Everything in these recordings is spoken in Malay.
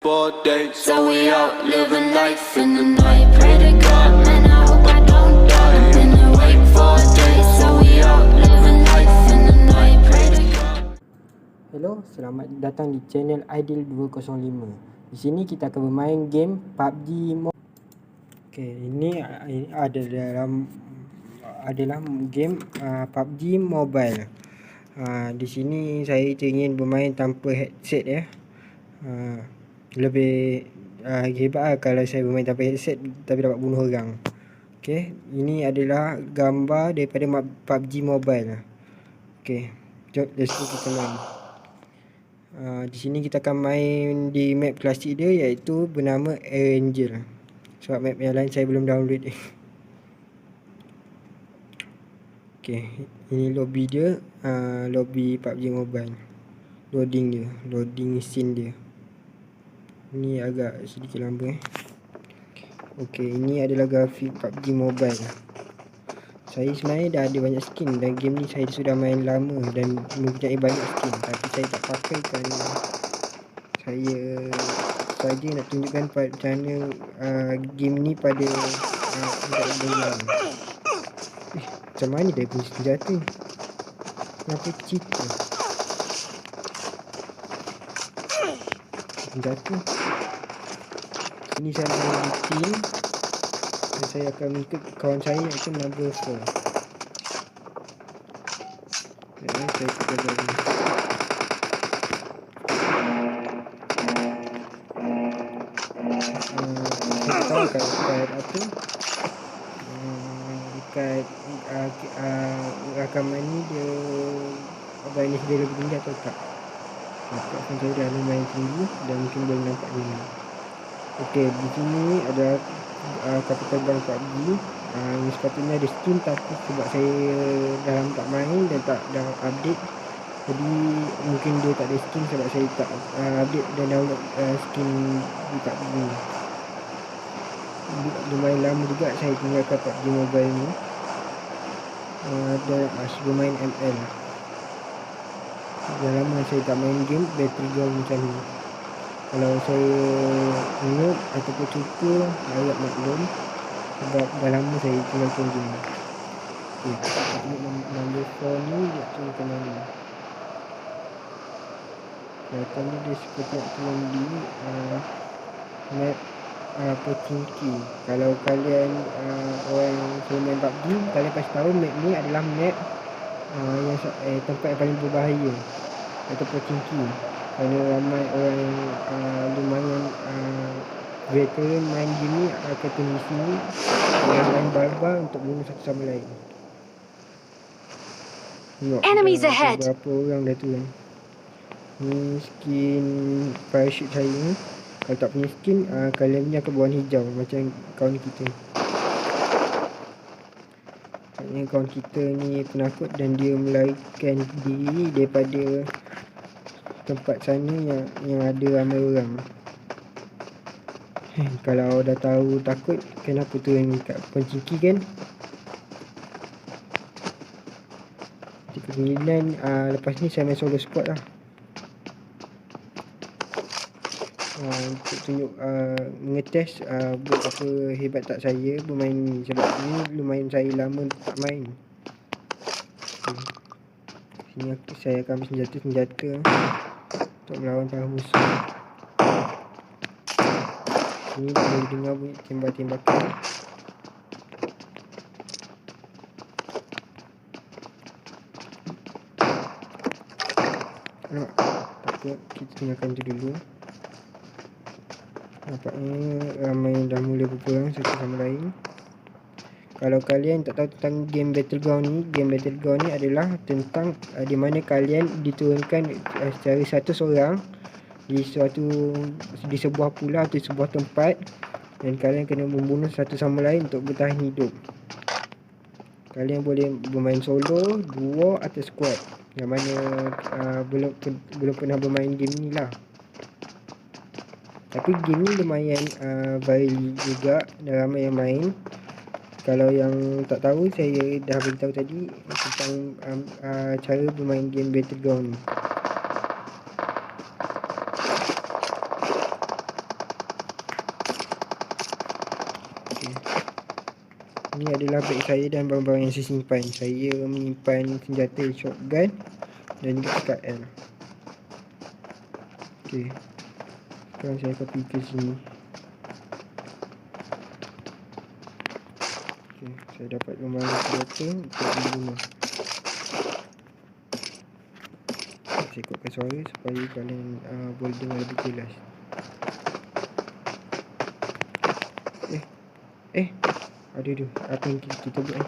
So we out living life in the night. Pray to God, man, I hope I don't die. I've been awake for days. So we out living life in the night. Pray to God. Hello, selamat datang di channel Ideal 205. Di sini kita akan bermain game PUBG Mobile. Okey, ini adalah game PUBG Mobile. Di sini saya ingin bermain tanpa headset ya. Lebih hebat lah kalau saya bermain tanpa headset tapi dapat bunuh orang. Okey, ini adalah gambar daripada PUBG Mobile. Okey, jom let's go kita main. Di sini kita akan main di map klasik dia, iaitu bernama Angel. Sebab map yang lain saya belum download. Okey, ini lobby dia, lobby PUBG Mobile. Loading scene dia. Ini agak sedikit lambat. Okey, ini adalah grafik PUBG Mobile. Saya sebenarnya dah ada banyak skin dan game ni saya sudah main lama dan mempunyai banyak skin, tapi saya tak pakai kerana saya saja nak tunjukkan macam mana game ni pada budak yang macam mana dia punya senjata, kenapa cheat tu senjata. Ini saya main di team dan saya akan mengikut kawan saya iaitu number 4. Saya ikut dia. Saya tahu kat apa dekat rakaman ni dia brightness dia lebih tinggi atau tak. Nampakkan saya dah lumayan tinggi dan mungkin boleh nampak ni. Okey, di sini ada kapal terbang PUBG. Ini sepatutnya ada skin, tapi sebab saya dah lama tak main dan tak dah update, jadi mungkin dia tak ada skin sebab saya tak update dan download skin di PUBG ni. Lumayan lama juga saya tinggalkan PUBG Mobile ni. Dan bermain ML. Dah lama saya tak main game Battleground macam ni. Kalau saya noob ataupun cuba, harap maklum sebab dah lama saya tinggalkan game. Okay, number 4 ni dia tu macam mana. Kelihatannya dia seperti nak turun di map Pochinki. Kalau kalian orang yang selalu main PUBG, kalian pasti tahu map ni adalah map yang tempat yang paling berbahaya, iaitu Pochinki. Kerana ramai orang yang lumayan veteran main game ni akan tinggi sini dan main barbar untuk bunuh satu sama lain. Tengok, Enemies ahead. berapa orang dah turun. Ni skin parachute saya. Kalau tak punya skin, kalian ni akan berwarna hijau macam kawan kita. Maknanya kawan kita ni penakut dan dia melarikan diri daripada tempat sana yang ada ramai orang. Kalau dah tahu takut, kenapa turun kat Pochinki kan? Kemungkinan lepas ni saya main solo squad lah. Untuk tunjuk mengetes berapa hebat tak saya bermain ni, sebab ni lumayan saya lama tak main. Sini saya akan ambil senjata untuk melawan para musuh. Sini boleh dengar bunyi tembak-tembakan. Tak apa, kita tinggalkan tu dulu. Nampaknya ramai yang dah mula berperang satu sama lain. Kalau kalian tak tahu tentang game Battleground ni adalah tentang di mana kalian diturunkan secara satu seorang di sebuah pulau atau sebuah tempat dan kalian kena membunuh satu sama lain untuk bertahan hidup. Kalian boleh bermain solo, duo atau squad. Yang mana belum pernah bermain game ni lah. Tapi game ni lumayan viral juga dan ramai yang main. Kalau yang tak tahu, saya dah beritahu tadi tentang cara bermain game Battleground ni. Okay. Ini adalah beg saya dan barang-barang yang saya simpan. Saya menyimpan senjata shotgun dan juga SKL. Okay. Sekarang saya copy ke sini. Okay. Saya dapat barang senjata untuk diguna. Saya ikutkan suara supaya kalian boleh dengar lebih jelas. Ada tu. Apa yang kita buat ni?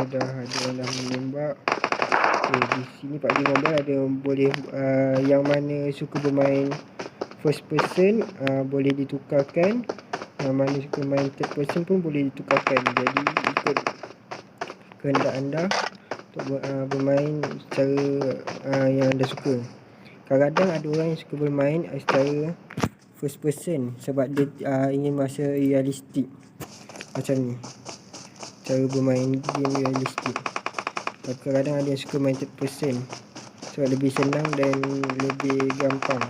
Dah ada orang menembak. Okay, di sini PUBG Mobile ada boleh yang mana suka bermain first person boleh ditukarkan, yang mana suka main third person pun boleh ditukarkan. Jadi ikut kehendak anda untuk bermain secara yang anda suka. Kadang-kadang ada orang yang suka bermain secara first person sebab dia ingin masa realistik macam ni, cara bermain game realistik. Tapi kadang-kadang ada yang suka main third person sebab lebih senang dan lebih gampang.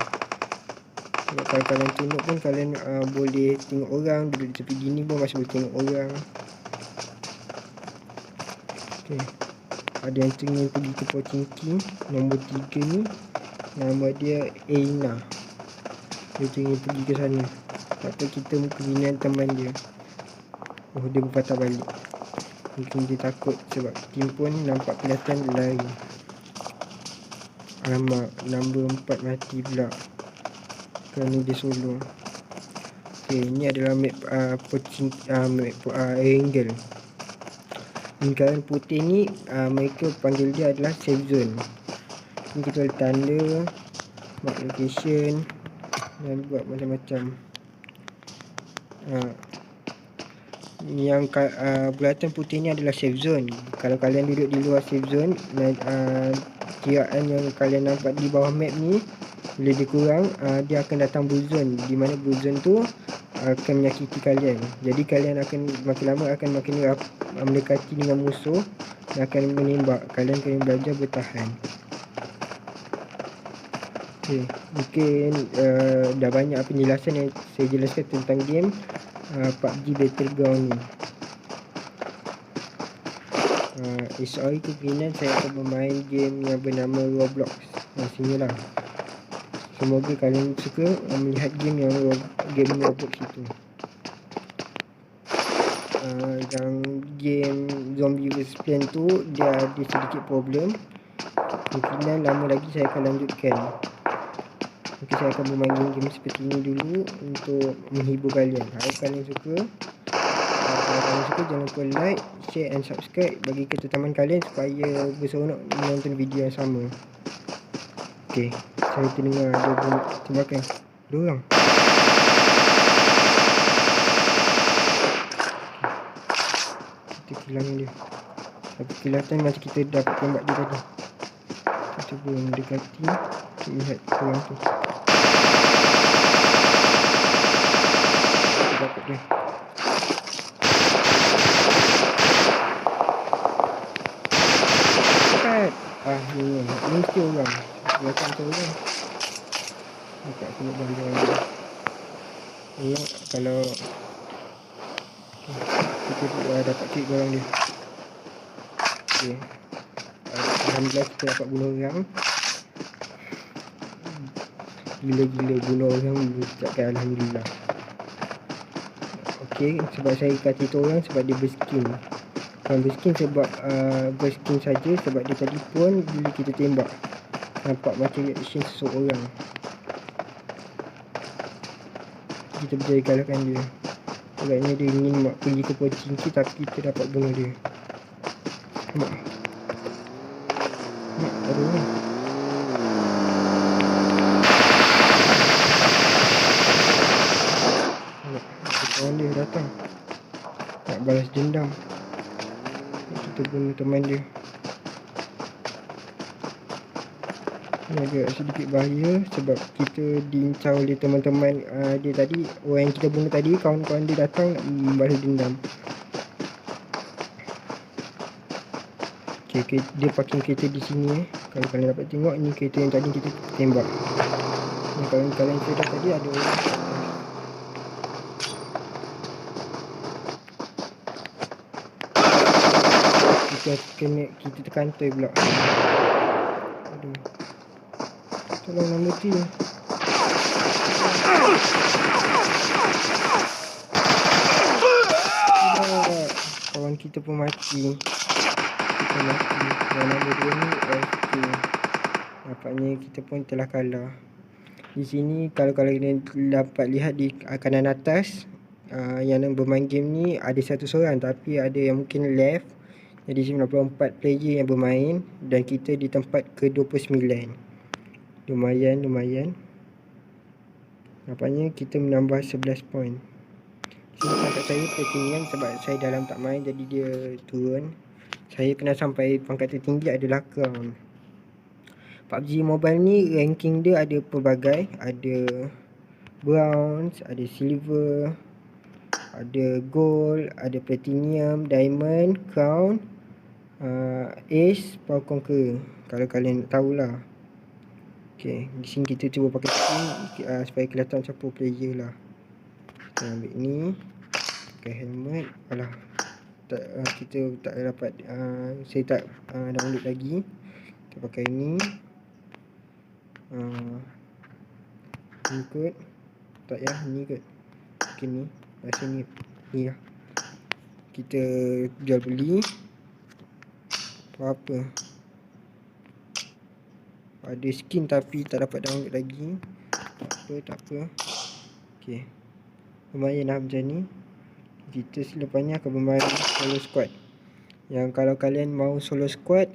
Sebab kalau kalian tunduk pun kalian boleh tengok orang, duduk di tepi gini pun masih boleh tengok orang. Okay. Ada yang ingin pergi ke Pochinki nombor 3 ni, nama dia Eina. Dia ingin pergi ke sana. Tapi kita kebinaan teman dia. Oh, dia berpatah balik. Mungkin dia takut sebab tim pun nampak kelihatan lari. Alamak, nombor 4 mati pula kerana dia solo. Okay, ini adalah map Erangel. Lingkaran putih ni mereka panggil dia adalah safe zone. Ni kita boleh tanda, mark location dan buat macam-macam. Yang bulatan putih ni adalah safe zone. Kalau kalian duduk di luar safe zone, kiraan yang kalian nampak di bawah map ni bila dia kurang, dia akan datang blue zone, di mana blue zone tu akan menyakiti kalian. Jadi kalian akan makin lama akan makin mendekati dengan musuh dan akan menembak. Kalian kena belajar bertahan. Okay, mungkin dah banyak penjelasan yang saya jelaskan tentang game PUBG Battleground ni. Sorry kemungkinan saya akan bermain game yang bernama Roblox sini lah. Semoga kalian suka melihat game Roblox itu. Yang game Zombie vs Plants tu dia ada sedikit problem. Kemungkinan lama lagi saya akan lanjutkan. Mungkin saya akan bermain game seperti ini dulu untuk menghibur kalian. Harap kalian suka. Kalau kalian suka, jangan lupa like, share and subscribe bagi ke teman kalian supaya berseronok menonton video yang sama. Okay, saya terdengar ada bunyi tembakan. Dua orang. Kita kehilangan dia. Tapi kelihatan macam kita dapat tembak dia tadi. Kita cuba mendekati untuk lihat orang tu. Kita dapat dia. Dekat. Ni mesti orang. Belakang tu orang. Dekat kena balik orang tu. Ni kalau kita dapat klik orang dia. Okay. Alhamdulillah kita dapat bunuh orang. Gila-gila bunuh orang mengucapkan Alhamdulillah. Okay, sebab saya kata itu orang sebab dia berskin. Bukan berskin sebab berskin saja, sebab dia tadi pun bila kita tembak nampak macam reaction seseorang. Kita berjaya kalahkan dia. Agaknya dia ingin pergi ke Pochinki tapi kita dapat bunuh dia. Nampak? Ada orang. Kawan dia datang nak balas dendam. Kita bunuh teman dia. Ini agak sedikit bahaya sebab kita diincar oleh teman-teman dia tadi. Orang yang kita bunuh tadi, kawan-kawan dia datang nak membalas dendam. Okay, dia parking kereta di sini Kalau kalian dapat tengok, ni kereta yang tadi kita tembak. Ni kalau kalian sedar tadi ada orang. Kita tekan toy pula. Aduh. Tolong nama tu. Kawan kita pun mati. Dan nama dia ni FK. Nampaknya kita pun telah kalah. Di sini kalau kalian dapat lihat di kanan atas, yang bermain game ni ada satu seorang, tapi ada yang mungkin left. Jadi 94 player yang bermain dan kita di tempat ke-29. Lumayan. Nampaknya kita menambah 11 poin. Sini pangkat saya platinum sebab saya dalam tak main, jadi dia turun. Saya pernah sampai pangkat tertinggi adalah crown. PUBG Mobile ni ranking dia ada pelbagai. Ada bronze, ada silver, ada gold, ada platinum, diamond, crown, ace, power conqueror. Kalau kalian tahulah. Okay, di sini kita cuba pakai skin supaya kelihatan siapa player lah. Kita ambil ni, pakai helmet. Alah, kita tak dapat, saya tak download lagi. Kita pakai ni. Ni kot. Tak ya, ni kot. Okay, ni. Rasa ni lah. Kita jual beli. Apa? Ada skin tapi tak dapat download lagi. Tak apa. Okay, lumayan lah macam ni. Kita selepasnya akan bermain solo squad. Yang kalau kalian mau solo squad,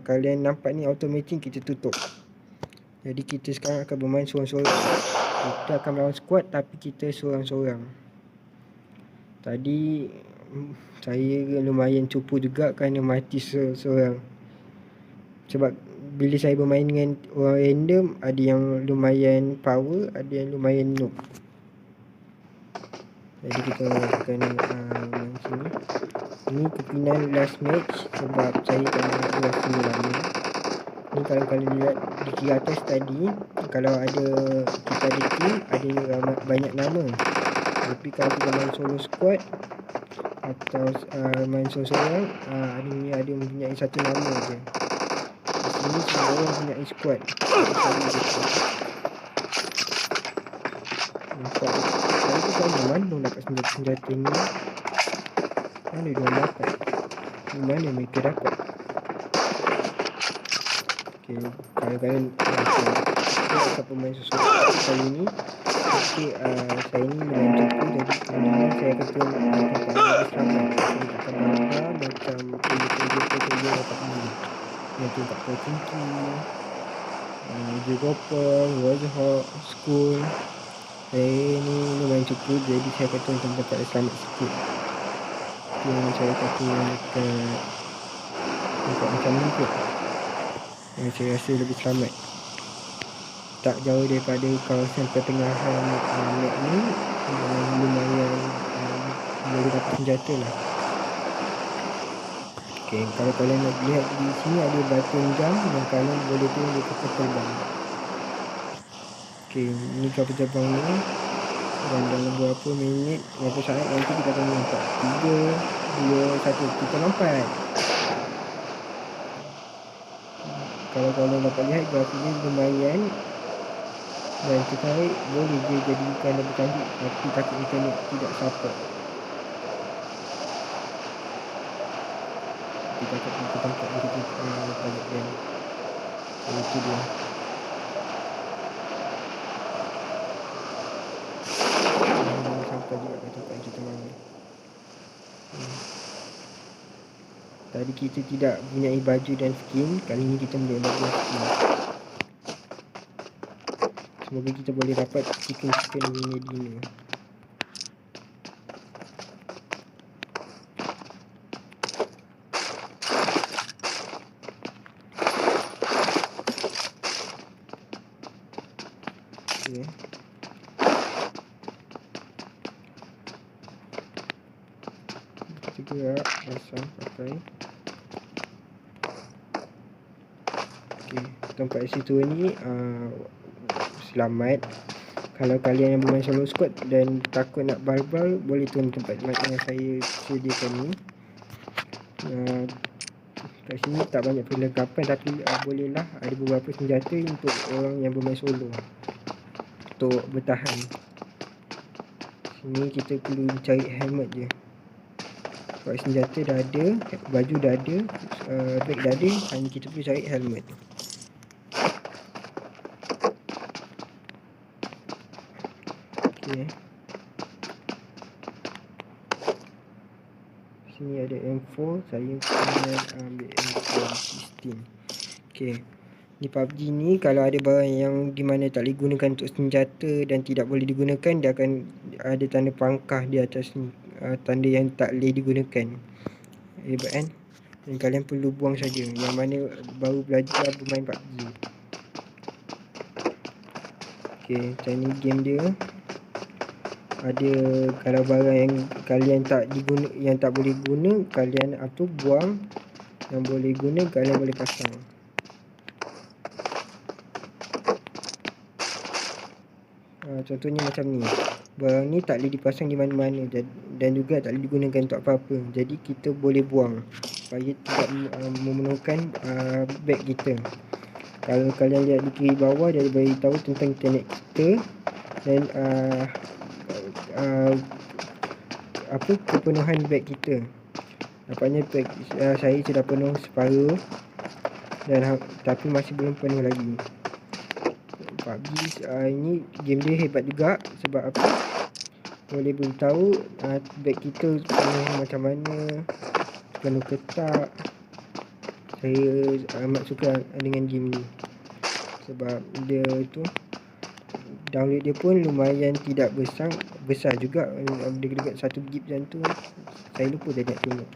kalian nampak ni automatic kita tutup. Jadi kita sekarang akan bermain seorang-seorang. Kita akan melawan squad tapi kita seorang-seorang. Tadi saya lumayan cupu juga kerana mati seorang. Sebab bila saya bermain dengan orang random, ada yang lumayan power, ada yang lumayan noob. Jadi kita akan main sini. Ini kepingan last match sebab saya tak nak buat sini lama. Ni kalau kalian lihat di kiri atas tadi, kalau ada kita ada team, ada banyak nama. Tapi kalau kita main solo squad atau main seorang-seorang, ada mempunyai satu nama je. Di sini semua orang mempunyai squad. Nampak saya tu tahu mana dapat senjata ni. Mana dia orang dapat? Di mana mereka dapat? Okay, kalau kalian saya pemain sesuatu kali ni. Okay, saya ni main cupu, jadi kemudian saya akan tengok tempat lebih selamat. Saya takkan bangga macam kerja-kerja dapat ni. Yang tu tak tinggi, Meja Gopong, Warhawk, School. Saya ni main cupu, jadi saya akan tengok tempat yang selamat sikit. Okay, saya kata dekat tempat macam ni kot. Yang saya rasa lebih selamat. Tak jauh daripada kawasan pertengahan map ni. Lumayan boleh dapat senjata lah. Okay, kalau kalian nak lihat di sini ada button jam yang kalian boleh tengok dia kapal terbang. Okay, ni kapal terbang ni. Dan dalam berapa minit, berapa saat nanti kita akan nampak 3, 2, 1. Kita nampak. Kalau kalian dapat lihat grafiknya lumayan. Dan tertarik, boleh dia jadikan lebih cantik. Tapi takut internet tidak support. Kita akan tempat yang kita banyak dia. Itu dia. Sampai juga ke tempat yang kita mahu. Tadi kita tidak punya baju dan skin. Kali ni kita boleh baju dan skin. Semoga kita boleh dapat chicken dinner. Okay. Kita gerak pasang pakai. Okay, tempat situ ni selamat. Kalau kalian yang bermain solo squad dan takut nak barbal, boleh turun tempat yang saya sediakan ni. Kat sini tak banyak perlengkapan, tapi bolehlah ada beberapa senjata untuk orang yang bermain solo untuk bertahan. Sini kita perlu cari helmet je. Sebab senjata dah ada, baju dah ada, bag dah ada, hanya kita perlu cari helmet. Okay. Sini ada M4, saya kena ambil M416. Okay, di PUBG ni kalau ada barang yang di mana tak boleh gunakan untuk senjata dan tidak boleh digunakan, dia akan ada tanda pangkah di atas ni, tanda yang tak boleh digunakan. Hebat kan? Dan kalian perlu buang saja yang mana baru belajar bermain PUBG. Okay, macam ni game dia. Ada kalau barang yang kalian yang tak boleh guna, kalian buang. Yang boleh guna kalian boleh pasang. Contohnya macam ni. Barang ni tak boleh dipasang di mana-mana dan juga tak boleh digunakan untuk apa-apa. Jadi kita boleh buang supaya tidak memenuhkan beg kita. Kalau kalian lihat di kiri bawah, dia beritahu tentang internet kita dan kepenuhan beg kita. Nampaknya beg saya sudah penuh separuh dan tapi masih belum penuh lagi. PUBG ini game dia hebat juga sebab apa? Boleh beritahu beg kita penuh macam mana, penuh ke tak. Saya amat suka dengan game ni sebab dia tu download dia pun lumayan tidak besar juga. Dia dekat 1 GB macam tu. Saya lupa tadi nak tengok.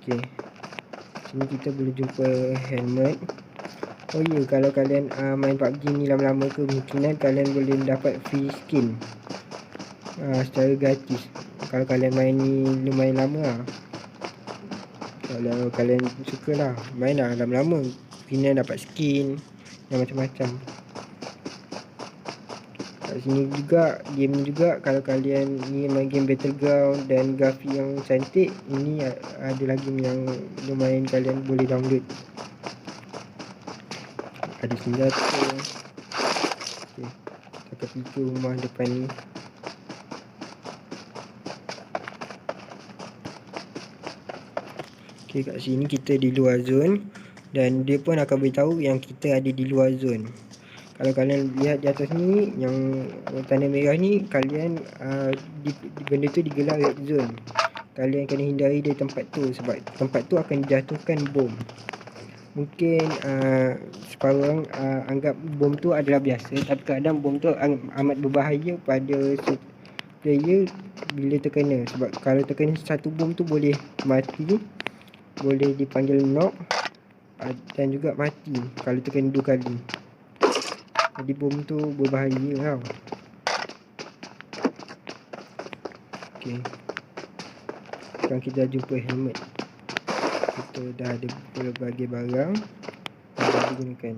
Okay, sini kita boleh jumpa helmet. Oh ya, kalau kalian main PUBG ni lama-lama, kemungkinan kalian boleh dapat free skin secara gratis. Kalau kalian main ni lumayan lama lah. Kalau kalian suka lah main lah lama-lama, kena dapat skin yang macam-macam. Kat sini juga, game ni juga, kalau kalian ni main game Battleground dan grafik yang cantik, ini adalah game yang lumayan kalian boleh download. Ada senjata. Okay, kita pergi rumah depan ni. Okay, kat sini kita di luar zone dan dia pun akan beritahu yang kita ada di luar zone. Kalau kalian lihat di atas ni, yang tanda merah ni, kalian benda tu digelar red zone. Kalian kena hindari dari tempat tu sebab tempat tu akan dijatuhkan bom. Mungkin separuh orang anggap bom tu adalah biasa, tapi kadang bom tu amat berbahaya pada player bila terkena. Sebab kalau terkena satu bom tu boleh mati, boleh dipanggil knock dan juga mati kalau terkena 2 kali. Jadi bom tu berbahaya tau. Okay, sekarang kita dah jumpa helmet. Kita dah ada berbagai barang yang boleh digunakan.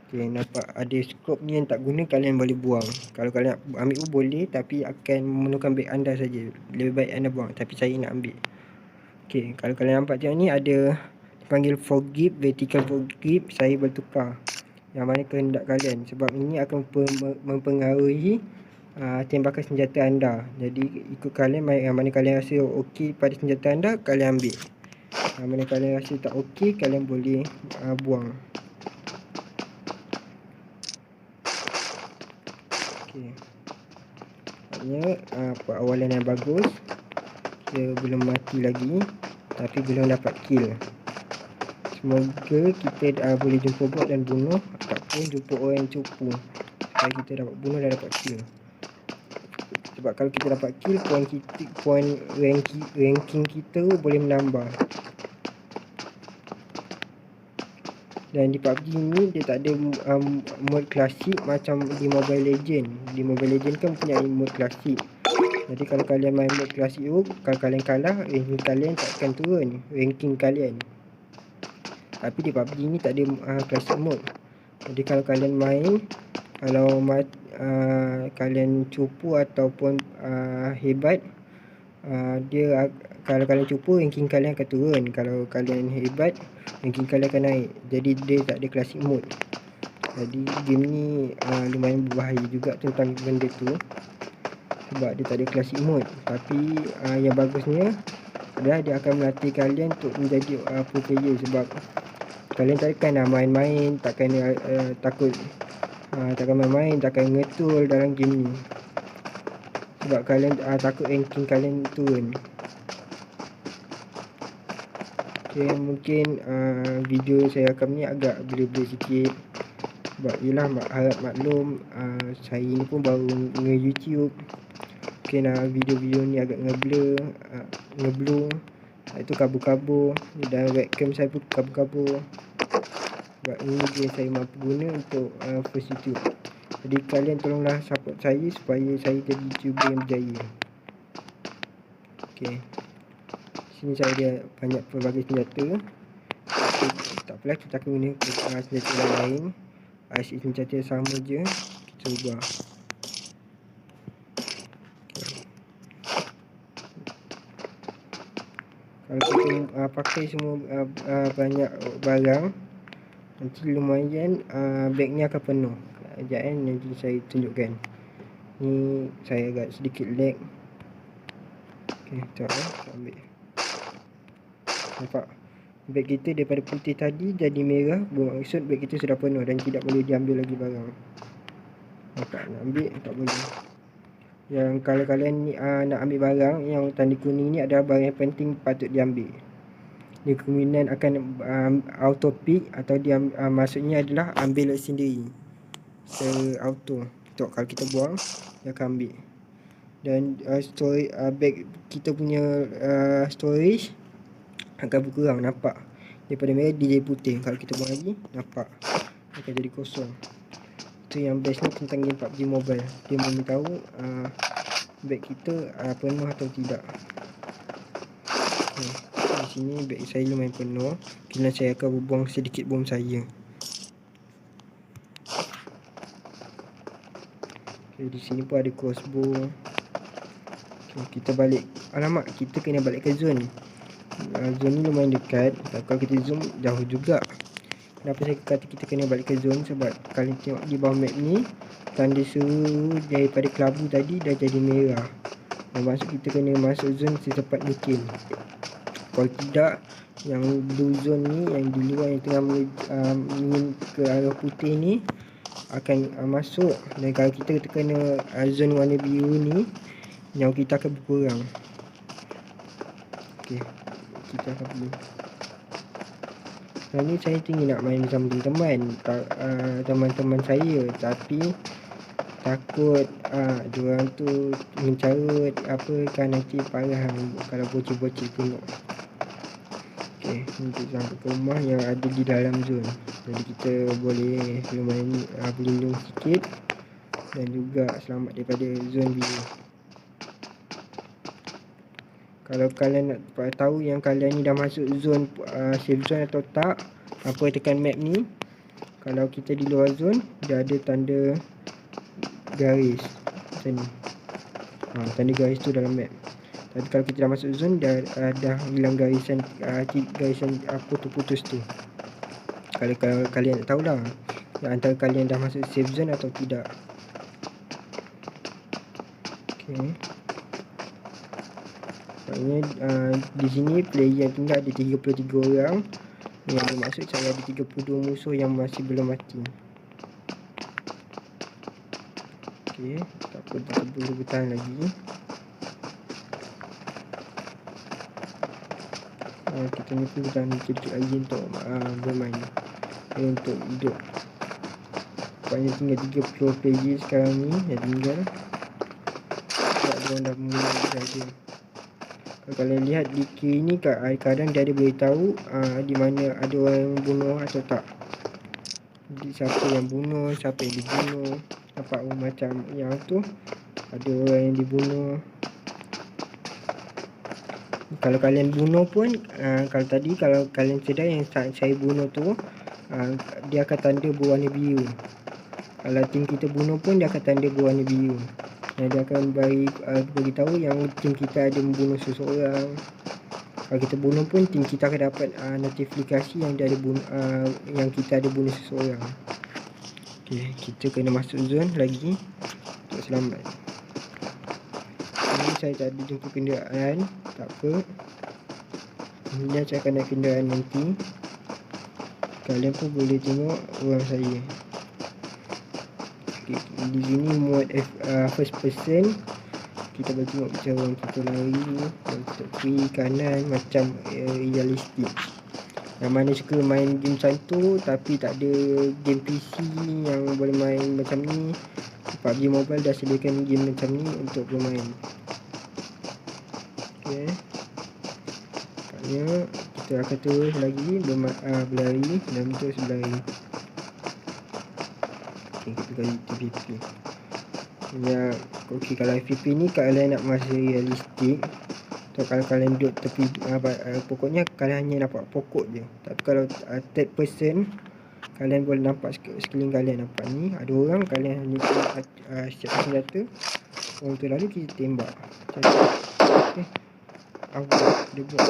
Okay, nampak ada scope ni yang tak guna, kalian boleh buang. Kalau kalian ambil pun boleh, tapi akan memerlukan beg anda saja. Lebih baik anda buang, tapi saya nak ambil. Okay, kalau kalian nampak tengok ni ada dipanggil foregrip, vertical foregrip. Saya bertukar yang mana kehendak kalian sebab ini akan mempengaruhi tembakan senjata anda. Jadi ikut kalian, yang mana kalian rasa okey pada senjata anda, kalian ambil. Yang mana kalian rasa tak okey, kalian boleh buang. Okey, maksudnya perawalan yang bagus. Dia belum mati lagi tapi belum dapat kill. Semoga kita boleh jumpa bot dan bunuh, ataupun jumpa orang yang cupu supaya kita dapat bunuh dan dapat kill. Sebab kalau kita dapat kill, poin ranking kita boleh menambah. Dan di PUBG ni dia tak ada mode klasik macam di Mobile Legend. Di Mobile Legend kan punya mode klasik. Jadi kalau kalian main mode klasik tu, kalau kalian kalah, ranking kalian takkan turun, ranking kalian. Tapi di PUBG ni tak ada classic mode. Jadi kalau kalian main, kalau kalian cupu ataupun hebat, kalau kalian cupu, ranking kalian akan turun. Kalau kalian hebat, ranking kalian akan naik. Jadi dia tak ada classic mode. Jadi game ni lumayan berbahaya juga tentang benda tu, sebab dia tak ada classic mode. Tapi yang bagusnya adalah dia akan melatih kalian untuk menjadi pro player. Sebab kalian takkan main-main, takkan takut, takkan main-main, takkan ngetul dalam game ni, sebab kalian takut ranking kalian turun. Okay, mungkin video saya rakam ni agak blur-blur sikit, sebab yelah harap maklum, saya ni pun baru nge-YouTube. Mungkin video-video ni agak ngeblur, itu kabur-kabur, dan webcam saya pun kabur-kabur, sebab ini dia saya mampu guna untuk first YouTube. Jadi kalian tolonglah support saya supaya saya jadi YouTuber yang berjaya. Okay, sini saya ada banyak pelbagai senjata. Tak apalah, kita akan guna senjata lain. Asyik senjata sama je, kita ubah. Kalau kita pakai semua banyak barang, nanti lumayan bag ni akan penuh. Sekejap nanti saya tunjukkan. Ni saya agak sedikit lag. Okay, sekejap kita ambil. Nampak? Beg kita daripada putih tadi jadi merah, bermaksud beg kita sudah penuh dan tidak boleh diambil lagi barang. Nampak? Nak ambil tak boleh. Yang kalau kalian ni, nak ambil barang yang tanda kuning ni adalah barang yang penting, patut diambil. Dia kemungkinan akan auto pick, atau dia maksudnya adalah ambil sendiri auto. Tengok, kalau kita buang dia akan ambil. Dan storage bag kita punya storage akan berkurang. Nampak? Daripada merah dia jadi putih. Kalau kita buang lagi, nampak akan jadi kosong. Itu yang best ni tentang game PUBG Mobile. Dia memberitahu bag kita penuh atau tidak. Di sini bag saya lumayan penuh, kena saya akan buang sedikit bom saya. Okay, di sini pun ada crossbow. Okay, kita balik. Alamak, kita kena balik ke zone. Zone ni lumayan dekat. Kalau kita zoom, jauh juga. Kenapa saya kata kita kena balik ke zone? Sebab kalian tengok di bawah map ni, tanda seru daripada kelabu tadi dah jadi merah. Maksud kita kena masuk zone secepat mungkin. Kalau tidak, yang blue zone ni, yang di luar yang tengah ingin ke arah putih ni akan masuk. Dan kalau kita kena zone warna biru ni, nyawa kita akan berkurang. Okay, kita akan pergi. Sekarang ni saya tinggi nak main bersama teman-teman saya, tapi takut diorang tu mencarut apa kan, nanti parah kalau bocil-bocil tengok. Okay, untuk sampai ke rumah yang ada di dalam zone, jadi kita boleh lumayan berlindung sikit dan juga selamat daripada zone biru. Kalau kalian nak tahu yang kalian ni dah masuk zone safe zone atau tak, apa tekan map ni. Kalau kita di luar zone, dia ada tanda garis macam ni. Tanda garis tu dalam map. Tapi kalau kita dah masuk zone, dah hilang garisan putus-putus tu. Kalau kalian nak tahulah antara kalian dah masuk safe zone atau tidak. Okay, maknanya di sini player yang tinggal ada 33 orang. Yang bermaksud saya ada 32 musuh yang masih belum mati. Okay, tak apa, kita boleh bertahan lagi. Kita ni pun bertahan sedikit lagi untuk bermain, untuk hidup. Banyak tinggal 30 player sekarang ni yang tinggal. Tak ada orang dah mula saja. Kalau kalian lihat di kiri ni, kadang dia ada beritahu di mana ada orang yang bunuh atau tak. Jadi siapa yang bunuh, siapa yang dibunuh. Nampak macam yang tu ada orang yang dibunuh. Kalau kalian bunuh pun, kalau kalian sedar yang saat saya bunuh tu, dia akan tanda berwarna biru. Kalau tim kita bunuh pun dia akan tanda berwarna biru. Dia akan beritahu yang tim kita ada membunuh seseorang. Kalau kita bunuh pun tim kita akan dapat notifikasi yang dia ada yang kita ada bunuh seseorang. Okey, kita kena masuk zone lagi untuk selamat. Ini saya tak ada jumpa kenderaan, tak apa. Kemudian saya akan naik kenderaan nanti. Kalian pun boleh tengok orang saya. Okay, di sini mode first person. Kita boleh tengok macam orang kita lari, orang kita kiri kanan, macam realistik. Yang mana suka main game macam tu tapi tak ada game PC yang boleh main macam ni, PUBG Mobile dah sediakan game macam ni untuk bermain. Okay, kita akan terus lagi berlari dan terus berlari. Okay, kita kali TVP ya. Okay, kalau FPP ni kalian nak masa realistik, atau kalau kalian duduk tepi pokoknya kalian hanya nampak pokok je. Tapi kalau third person, kalian boleh nampak sekeliling kalian. Nampak ni ada orang, kalian hanya siap senjata, orang tu lalu kita tembak. Okay, dia buat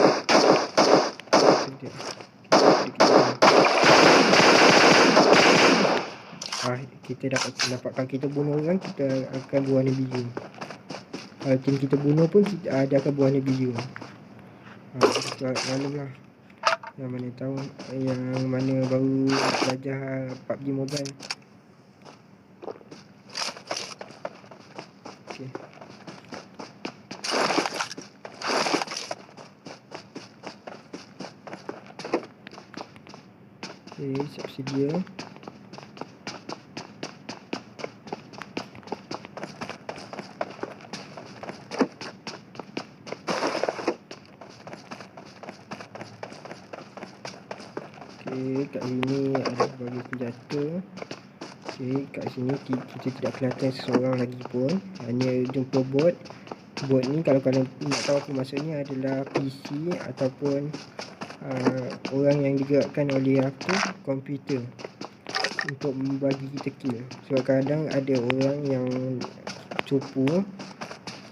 kita dapatkan kita bunuh orang, kita akan berwarna biru. Kalau tim kita bunuh pun dia akan berwarna biru. Kita maklum lah, yang mana tahu, yang mana baru belajar PUBG Mobile. Okay, siap sedia. Kat sini ada bagi senjata. Kat sini kita tidak kelihatan seseorang lagi pun, hanya jumpa bot. Bot ni kalau kalian nak tahu apa maksudnya, adalah PC ataupun orang yang digerakkan oleh komputer untuk membagi kita kill. Sebab kadang ada orang yang cupu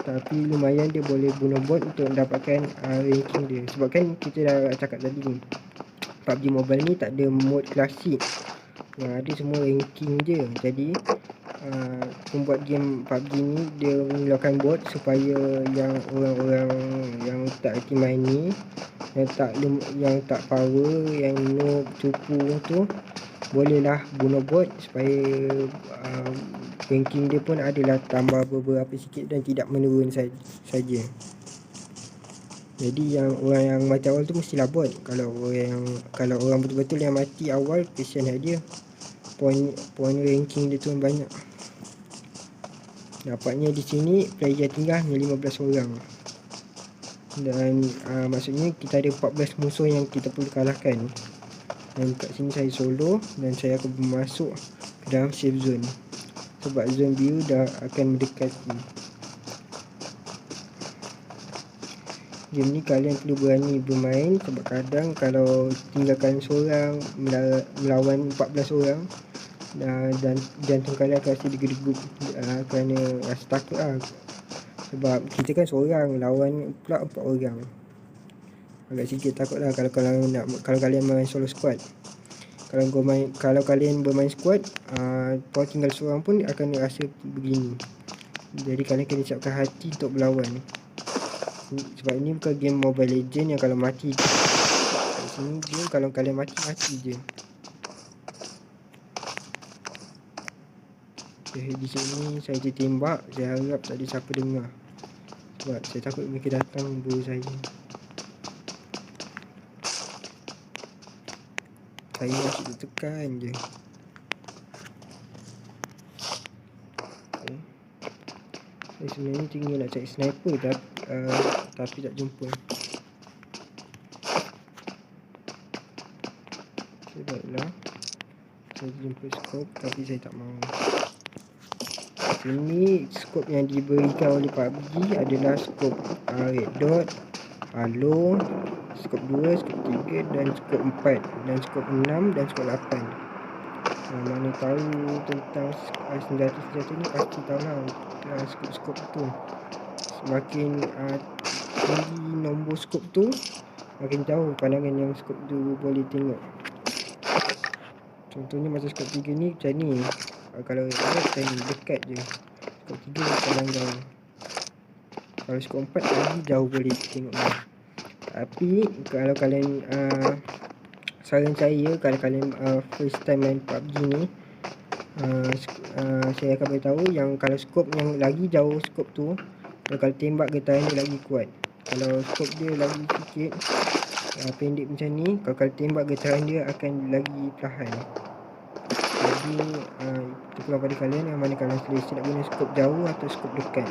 tapi lumayan dia boleh bunuh bot untuk mendapatkan ranking dia. Sebab kan kita dah cakap tadi ni, PUBG Mobile ni tak ada mode klasik, yang ada semua ranking je. Jadi pembuat game PUBG ni dia mengeluarkan bot supaya yang orang-orang yang tak aktif main ni, yang tak power, yang noob, cupu tu, bolehlah bunuh bot supaya ranking dia pun adalah tambah beberapa sikit dan tidak menurun saja. Jadi yang orang yang mati awal tu mestilah bot. Kalau orang betul-betul yang mati awal, kesian dia, poin ranking dia tu banyak. Dapatnya di sini player tinggal hanya 15 orang. Dan maksudnya kita ada 14 musuh yang kita perlu kalahkan. Dan kat sini saya solo dan saya akan masuk ke dalam safe zone, sebab zone biru dah akan mendekati. Game ni kalian perlu berani bermain, sebab kadang kalau tinggalkan seorang melawan 14 orang, dan jantung kalian akan rasa digedug kerana rasa takut lah. Sebab kita kan seorang lawan pula 4 orang, agak sikit takut lah kalau kalian main solo squad. Kalau kalian bermain squad, kalau tinggal seorang pun akan rasa begini. Jadi kalian kena siapkan hati untuk berlawan. Sebab ini bukan game Mobile Legend yang kalau mati, kat sini game kalau kalian mati je. Okay, di sini saya ditembak. Saya harap tak ada siapa dengar, sebab saya takut mereka datang bunuh saya. Saya masih tertekan je. Okay, saya sebenarnya tinggal nak cari sniper tapi tak jumpa. Baiklah, saya jumpa scope tapi saya tak mahu. Ini scope yang diberikan oleh PUBG adalah scope red dot Halo, skop 2, skop 3 dan skop 4 dan skop 6 dan skop 8. Mana tahu tentang senjata-senjata ni pasti tahu lah skop-skop tu. Semakin tinggi nombor skop tu, makin jauh pandangan yang skop tu boleh tengok. Contohnya macam skop 3 ni macam ni. Kalau macam ni dekat je. Skop 3 pandang jauh. Kalau skop 4 lagi jauh boleh tengok ni. Tapi kalau kalian saran saya, kalau kalian first time main PUBG ni, saya akan beritahu yang kalau skop yang lagi jauh skop tu, kalau tembak getaran dia lagi kuat. Kalau skop dia lagi sikit pendek macam ni, kalau tembak getaran dia akan lagi perlahan. Jadi terpulang pada kalian yang mana kalian selesa nak guna skop jauh atau skop dekat.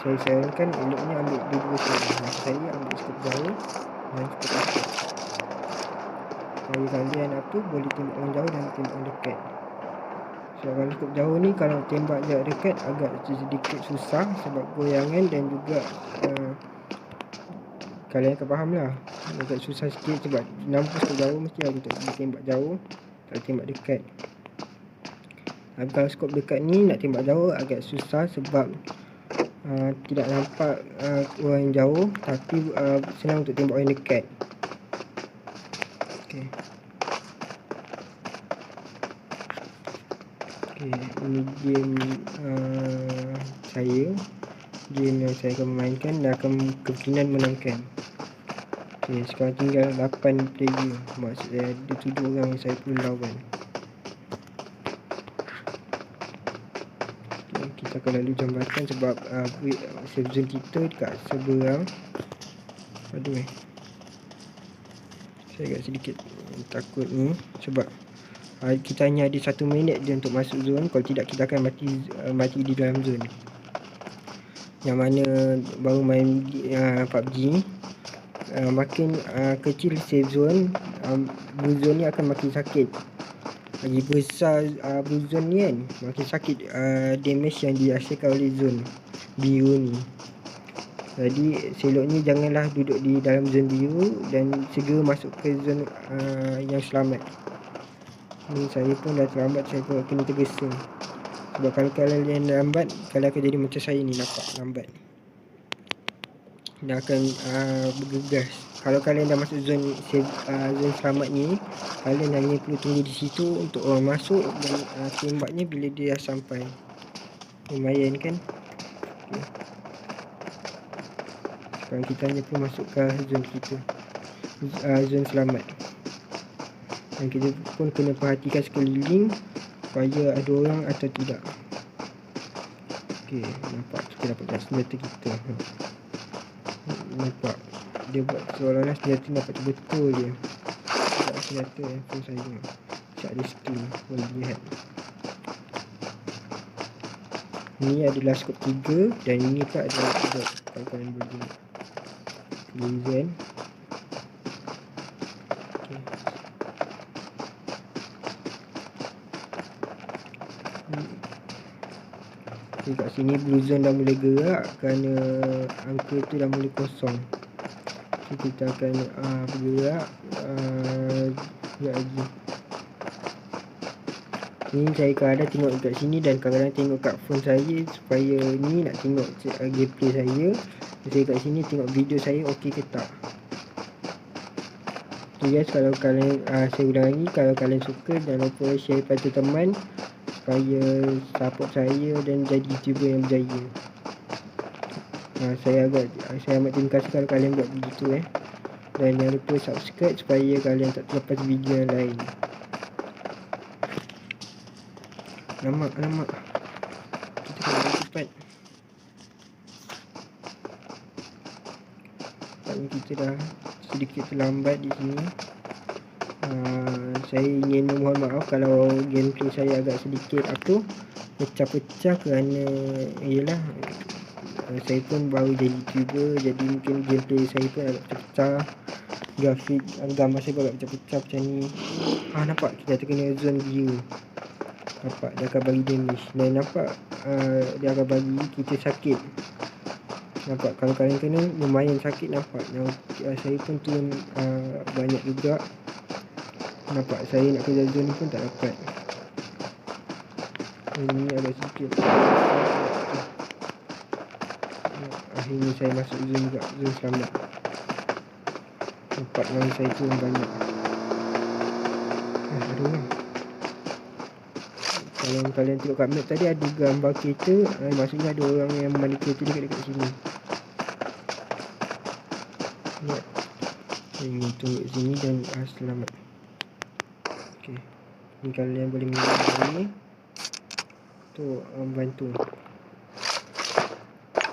Saya sarankan eloknya ambil dua-dua sekali. Saya ambil skop jauh dan skop dekat. Supaya kalian boleh tembak orang jauh dan tembak orang dekat. So kalau skop jauh ni, kalau tembak jarak dekat agak sedikit susah sebab goyangan dan juga kalian akan faham lah, agak susah sikit sebab nampak skop jauh mesti ada untuk tembak jauh, tak tembak dekat. Kalau skop dekat ni nak tembak jauh agak susah sebab tidak nampak orang yang jauh, tapi senang untuk tembak orang dekat. Okay, ini game game yang saya akan memainkan dan akan kemungkinan menangkan. Okay, sekarang tinggal 8 player. Maksud saya ada 7 orang yang saya perlu lawan. Okay, kita akan lalu jambatan sebab safe zone kita dekat seberang. Aduh, saya agak sedikit takut ni sebab kita hanya ada 1 minit je untuk masuk zone. Kalau tidak kita akan mati di dalam zone. Yang mana baru main PUBG, makin kecil safe zone, blue zone ni akan makin sakit. Lagi besar blue zone ni kan, makin sakit damage yang dihasilkan oleh zone biru ni. Jadi seloknya janganlah duduk di dalam zone biru dan segera masuk ke zone yang selamat. Ni saya pun dah terlambat, saya pun kena tergesa. Sebab kalau kalian lambat, kalian akan jadi macam saya ni, nampak lambat. Dia akan bergegas. Kalau kalian dah masuk zone selamat ni, kalian hanya perlu tunggu di situ untuk orang masuk dan tembaknya bila dia dah sampai. Lumayan kan? Okay. Sekarang kita hanya perlu masuk ke zone kita, zone selamat. Dan kita pun kena perhatikan sekeliling supaya ada orang atau tidak. Okey, nampak kita dapat senjata kita. Nampak dia buat seolah-olah senjata dapat betul je. Tak senjata handphone saya. Tak ada skin, boleh lihat. Ini adalah skop 3 dan ini pula adalah skop. Kalau kalian boleh tengok Lizen. Okay, kat sini blue zone dah mulai gerak kerana angka tu dah mulai kosong. So, kita akan bergerak lagi. Ni saya kadang tengok dekat sini dan kadang tengok kat phone saya supaya ni nak tengok gameplay saya. Saya kat sini tengok video saya okey ke tak. Okay guys, kalau kalian saya ulang lagi, kalau kalian suka jangan lupa share pada teman supaya support saya dan jadi YouTuber yang berjaya. Saya amat terima kasih kalau kalian buat begitu dan jangan lupa subscribe supaya kalian tak terlepas video yang lain. Alamak, kita kena cepat. Kita dah sedikit terlambat di sini. Saya ingin memohon maaf kalau gameplay saya agak sedikit pecah-pecah kerana ialah saya pun baru jadi YouTuber, jadi mungkin gameplay saya pun agak pecah. Grafik gambar saya pun agak pecah-pecah macam ni. Nampak kita terkena zone biru. Nampak dia akan bagi damage dan nampak dia akan bagi kita sakit. Nampak kalau kalian kena lumayan sakit, nampak. Saya pun turun banyak juga. Nampak saya nak kerja zone pun tak dapat. Ini agak sikit. Akhirnya saya masuk zone juga, zone selamat. Nampak lawan saya turun banyak. Aduh. Kalau kalian tengok kat map tadi ada gambar kereta, maksudnya ada orang yang memandu kereta dekat sini. Ya. Saya ingin tunggu sini dan selamat. Okey. Ni kalian boleh minum ni. Tu bantu.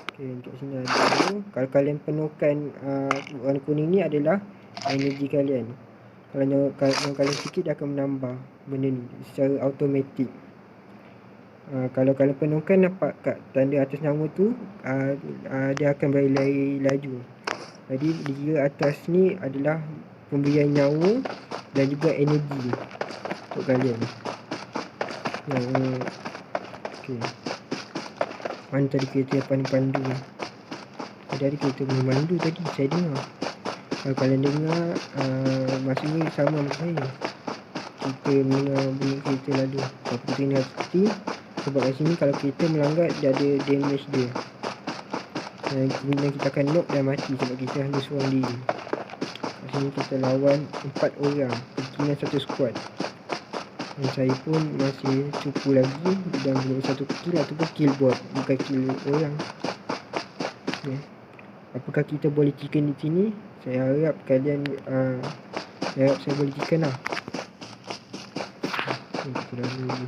Okey, untuk sini ada. Kalau kalian penuhkan warna kuning ni adalah energi kalian. Kalau kalian sikit dia akan menambah benda ni secara automatik. Kalau kalian penuhkan, nampak kat tanda atas nama tu, dia akan berlari laju. Jadi dia atas ni adalah pemberian nyawa dan juga energi untuk kalian. Okey. Mana tadi kereta yang pandu? Ada kereta memandu tadi saya dengar. Kalau kalian dengar, maksudnya sama macam saya. Kita mendengar bunyi kereta lalu. Tapi kita kena hati, sebab kat sini kalau kereta melanggar dia ada damage dia. Kemudian kita akan knock dan mati sebab kita hanya seorang diri. Kat sini kita lawan 4 orang, kemungkinan satu squad. Dan saya pun masih cupu lagi dan belum satu kill ataupun kill bot, bukan kill orang. Okay. Apakah kita boleh chicken di sini? Saya harap kalian saya harap saya boleh chicken lah. Kita dah dulu.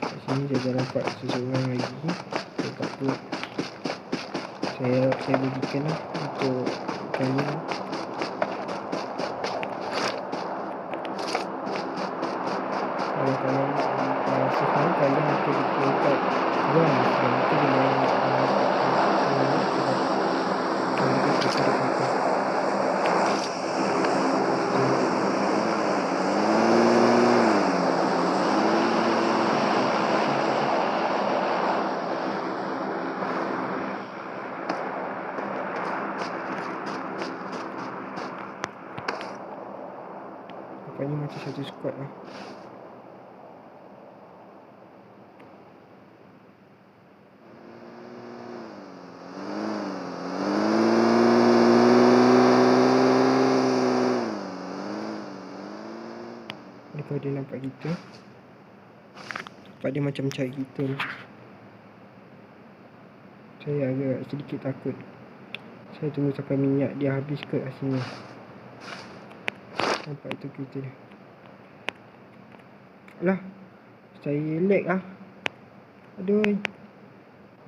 Kat sini saya dah nampak seseorang lagi. Sebab tu saya harap saya boleh chicken lah untuk kalian. Kalau kalian sekarang kalian akan ditingkat ground dan itu dengan nampaknya macam satu squad lah. Kalau dia nampak kita, nampak dia macam cari kita ni. Saya agak sedikit takut. Saya tunggu sampai minyak dia habis ke sini. Nampak itu kita dia. Alah, saya lag lah. Aduh,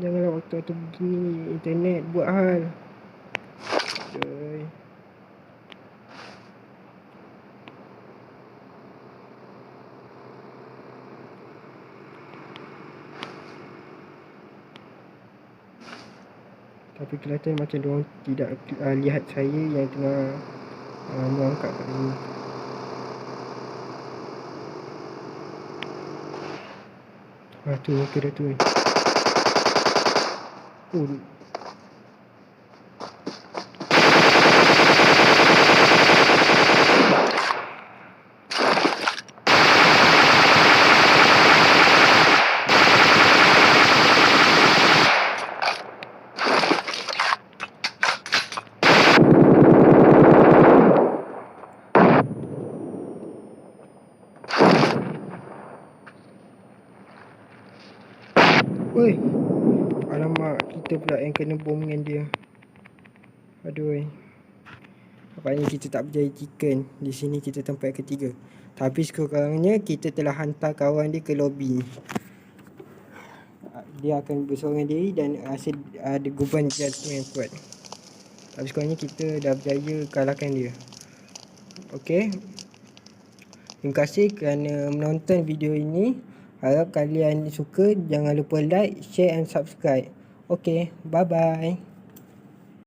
janganlah waktu-waktu begini internet buat hal. Aduh. Tapi kelihatan macam diorang tidak lihat saya yang tengah mengangkat kat sini. Tu muka dah tu. Oi, alamak, kita pula yang kena bom dengan dia. Aduh. Nampaknya kita tak berjaya chicken. Di sini kita tempat ketiga. Tapi sekurang-kurangnya kita telah hantar kawan dia ke lobby. Dia akan bersorang diri dan rasa ada beban jantung yang kuat. Tapi sekurang-kurangnya kita dah berjaya kalahkan dia. Okey. Terima kasih kerana menonton video ini. Harap kalian suka. Jangan lupa like, share and subscribe. Okay, bye-bye.